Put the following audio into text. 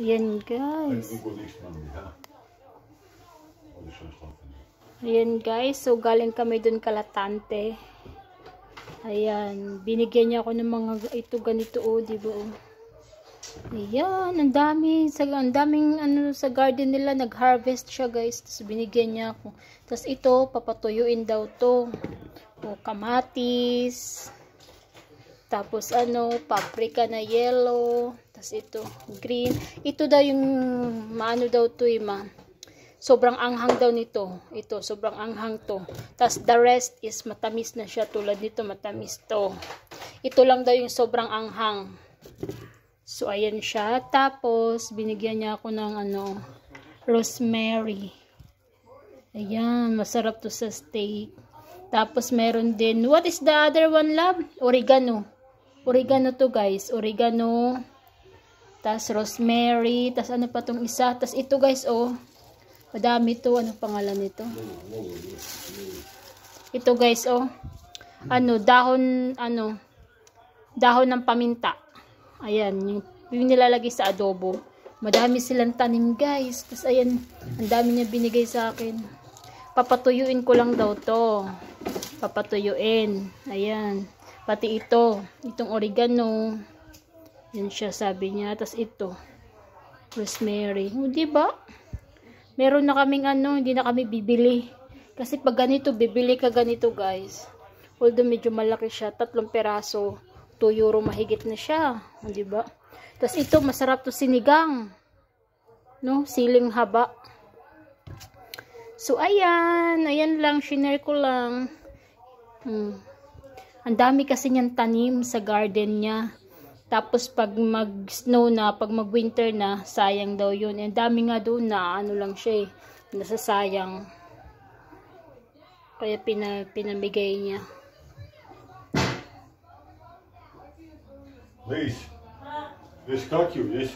Ayan guys. Ayan guys. So galing kami dun Kalatante. Ayan. Binigyan niya ako ng mga ito ganito di ba oh. Ayan. Ang daming ano sa garden nila. Nag-harvest siya guys. Tapos binigyan niya ako. Tapos ito papatuyuin daw to. O kamatis. Tapos ano, paprika na yellow. Tapos ito, green. Ito daw yung, maano daw to sobrang anghang daw nito. Ito, sobrang anghang to. Tapos the rest is matamis na siya. Tulad nito, matamis to. Ito lang daw yung sobrang anghang. So, ayan siya. Tapos, binigyan niya ako ng ano, rosemary. Ayan, masarap to sa steak. Tapos, meron din, what is the other one, love? Oregano. Oregano to guys, oregano, tas rosemary, tas ano pa tong isa, tas ito guys oh, madami to, ano pangalan nito? Ito guys oh, ano, dahon ng paminta, ayan, yung nilalagay sa adobo, madami silang tanim guys, tas ayan, ang dami niya binigay sa akin, papatuyuin ko lang daw to, papatuyuin, ayan. Pati itong oregano. Yan siya sabi niya. Tapos ito, rosemary. O, diba? Meron na kaming ano, hindi na kami bibili. Kasi pag ganito, bibili ka ganito guys. Although medyo malaki siya, 3 peraso, 2 euro mahigit na siya. O, diba? Tapos ito, masarap to sinigang. No? Siling haba. So, ayan. Ayan lang, shinare ko lang. Ang dami kasi niyang tanim sa garden niya. Tapos pag mag-snow na, pag mag-winter na, sayang daw yun. Ang dami nga doon na ano lang siya nasasayang. Kaya pinamigay niya. Лесь, как you, Лесь?